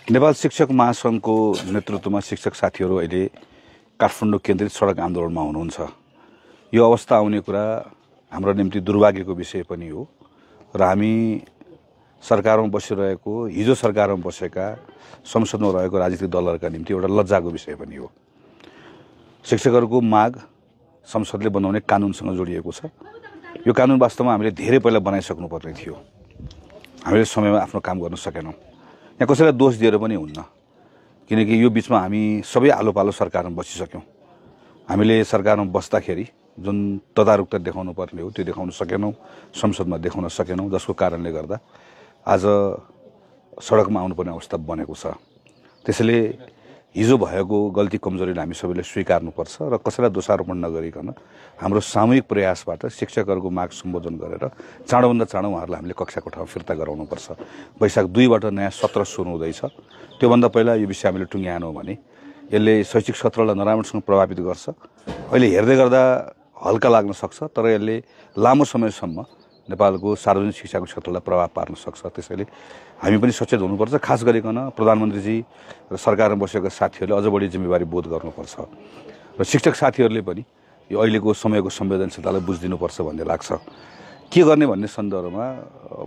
नेपाल शिक्षक महासङ्घको नेतृत्वमा शिक्षक साथीहरू अहिले काठमाडौँ केन्द्रित सडक आन्दोलनमा हुनुहुन्छ। यो अवस्था आउने कुरा हाम्रो निम्ति दुर्भाग्यको विषय पनि हो र हामी सरकारमा बसिरहेको हिजो सरकारमा बसेका संसदमा रहेको राजनीतिक दलहरूका निम्ति एउटा लज्जाको विषय पनि हो। शिक्षकहरूको माग संसदले बनाउने कानुनसँग जोडिएको छ। यो कानुन वास्तवमा हामीले धेरै पहिला बनाइसक्नु पर्ने थियो। हामीले समयमा आफ्नो काम गर्न सकेनौँ। यहाँ कसैलाई दोष दिएर पनि हुन्न, किनकि यो बिचमा हामी सबै आलो पालो सरकारमा बसिसक्यौँ। हामीले सरकारमा बस्दाखेरि जुन तदारुकता देखाउनु पर्ने हो त्यो देखाउन सकेनौँ, संसदमा देखाउन सकेनौँ, जसको कारणले गर्दा आज सडकमा आउनुपर्ने अवस्था बनेको छ। त्यसैले हिजो भएको गल्ती कमजोरीलाई हामी सबैले स्वीकार्नुपर्छ र कसैलाई दोषारोपण नगरिकन हाम्रो सामूहिक प्रयासबाट शिक्षकहरूको माग सम्बोधन गरेर चाँडोभन्दा चाँडो उहाँहरूलाई हामीले कक्षाको ठाउँ फिर्ता गराउनुपर्छ। वैशाख 2बाट नयाँ सत्र सुरु हुँदैछ। त्योभन्दा पहिला यो विषय हामीले टुङ्ग्याएनौँ भने यसले शैक्षिक क्षेत्रलाई नराम्रोसँग प्रभावित गर्छ। अहिले हेर्दै गर्दा हल्का लाग्न सक्छ, तर यसले लामो समयसम्म नेपालको सार्वजनिक शिक्षाको क्षेत्रलाई प्रभाव पार्न सक्छ। त्यसैले हामी पनि सचेत हुनुपर्छ। खास गरिकन प्रधानमन्त्रीजी र सरकारमा बसेका साथीहरूले अझ बढी जिम्मेवारी बोध गर्नुपर्छ र शिक्षक साथीहरूले पनि यो अहिलेको समयको संवेदनशीलतालाई बुझिदिनुपर्छ भन्ने लाग्छ। के गर्ने भन्ने सन्दर्भमा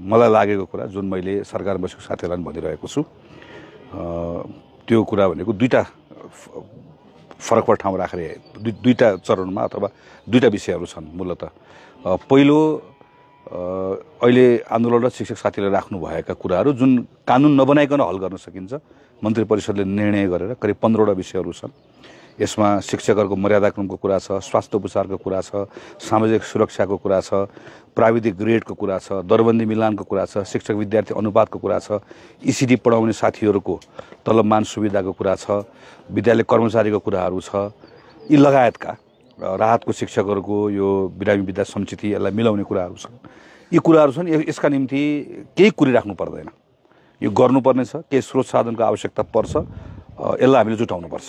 मलाई लागेको कुरा जुन मैले सरकारमा बसेको साथीहरूलाई पनि भनिरहेको छु, त्यो कुरा भनेको दुईवटा फरक ठाउँ राखेर दुईवटा चरणमा अथवा दुईवटा विषयहरू छन्। मूलतः पहिलो अहिले आन्दोलन र शिक्षक साथीले राख्नुभएका कुराहरू जुन कानुन नबनाइकन हल गर्न सकिन्छ, मन्त्री परिषदले निर्णय गरेर करिब 15वटा विषयहरू छन्। यसमा शिक्षकहरूको मर्यादाक्रमको कुरा छ, स्वास्थ्य उपचारको कुरा छ, सामाजिक सुरक्षाको कुरा छ, प्राविधिक ग्रेडको कुरा छ, दरबन्दी मिलानको कुरा छ, शिक्षक विद्यार्थी अनुपातको कुरा छ, इसिडी पढाउने साथीहरूको तलबमान सुविधाको कुरा छ, विद्यालय कर्मचारीको कुराहरू छ, यी लगायतका राहतको शिक्षकहरूको यो बिरामी विद्या सञ्चिति यसलाई मिलाउने कुराहरू छन्। यी कुराहरू छन्। यसका निम्ति केही कुरिराख्नु पर्दैन। यो गर्नुपर्ने छ। केही स्रोत साधनको आवश्यकता पर्छ, यसलाई हामीले जुटाउनुपर्छ।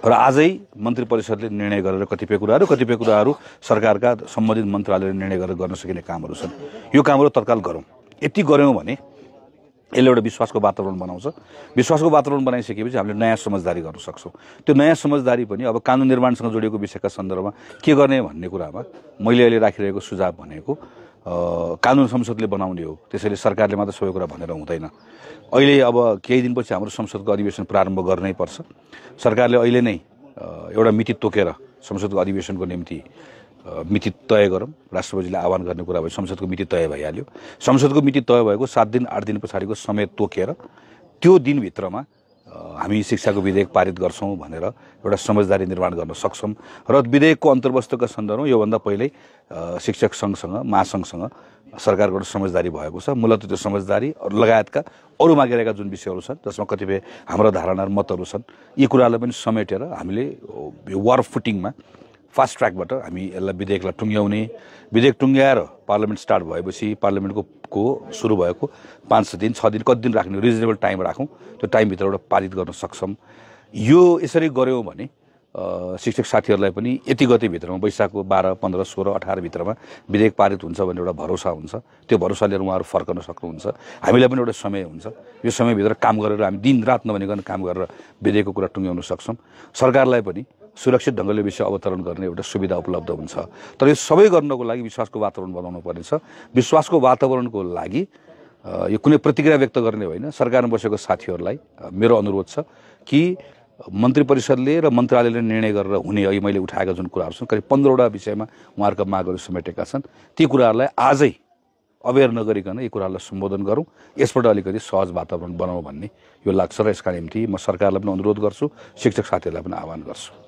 र आजै मन्त्री परिषदले निर्णय गरेर कतिपय कुराहरू सरकारका सम्बन्धित मन्त्रालयले निर्णय गरेर गर्न सकिने कामहरू छन्। यो कामहरू तत्काल गरौँ। यति गऱ्यौँ भने यसले एउटा विश्वासको वातावरण बनाउँछ। विश्वासको वातावरण बनाइसकेपछि हामीले नयाँ समझदारी गर्न सक्छौँ। त्यो नयाँ समझदारी पनि अब कानुन निर्माणसँग जोडिएको विषयका सन्दर्भमा के गर्ने भन्ने कुरामा मैले अहिले राखिरहेको सुझाव भनेको कानुन संसदले बनाउने हो। त्यसैले सरकारले मात्र सबै कुरा भनेर हुँदैन। अहिले अब केही दिनपछि हाम्रो संसदको अधिवेशन प्रारम्भ गर्नै पर्छ। सरकारले अहिले नै एउटा मिति तोकेर संसदको अधिवेशनको निम्ति मिति तय गरौँ। राष्ट्रपतिले आह्वान गर्ने कुरा भयो, संसदको मिति तय भइहाल्यो। संसदको मिति तय भएको 7 दिन 8 दिन पछाडिको समय तोकेर त्यो दिनभित्रमा हामी शिक्षाको विधेयक पारित गर्छौँ भनेर एउटा समझदारी निर्माण गर्न सक्छौँ। र विधेयकको अन्तर्वस्तुका सन्दर्भमा योभन्दा पहिल्यै शिक्षक सङ्घसँग महासङ्घसँग सरकारको एउटा समझदारी भएको छ। मूलतः त्यो समझदारी लगायतका अरू मागिरहेका जुन विषयहरू छन् जसमा कतिपय हाम्रो धारणा र मतहरू छन्, यी कुरालाई पनि समेटेर हामीले वार फुटिङमा फास्ट ट्र्याकबाट हामी यसलाई विधेयकलाई टुङ्ग्याउने, विधेयक टुङ्ग्याएर पार्लियामेन्ट स्टार्ट भएपछि पार्लियामेन्टको सुरु भएको 5 दिन 6 दिन कति दिन राख्ने रिजनेबल टाइम राखौँ, त्यो टाइमभित्रबाट पारित गर्न सक्छौँ। यो यसरी गऱ्यौँ भने शिक्षक साथीहरूलाई पनि यति गतिभित्रमा वैशाखको 12, 15, 16, 18 भित्रमा विधेयक पारित हुन्छ भन्ने एउटा भरोसा हुन्छ। त्यो भरोसा लिएर उहाँहरू फर्कन सक्नुहुन्छ। हामीलाई पनि एउटा समय हुन्छ। यो समयभित्र काम गरेर हामी दिन रात नभनिकन काम गरेर विधेयकको कुरा टुङ्ग्याउन सक्छौँ। सरकारलाई पनि सुरक्षित ढङ्गले विषय अवतरण गर्ने एउटा सुविधा उपलब्ध हुन्छ। तर यो सबै गर्नको लागि विश्वासको वातावरण बनाउनु पर्नेछ। विश्वासको वातावरणको लागि यो कुनै प्रतिक्रिया व्यक्त गर्ने होइन। सरकारमा बसेको साथीहरूलाई मेरो अनुरोध छ कि मन्त्री परिषदले र मन्त्रालयले निर्णय गरेर हुने अहिले मैले उठाएका जुन कुराहरू छन् करिब 15वटा विषयमा उहाँहरूका मागहरू समेटेका छन्। ती कुराहरूलाई आजै अवेर नगरिकन यी कुराहरूलाई सम्बोधन गरौँ। यसबाट अलिकति सहज वातावरण बनाऊ भन्ने यो लाग्छ र यसका निम्ति म सरकारलाई पनि अनुरोध गर्छु, शिक्षक साथीहरूलाई पनि आह्वान गर्छु।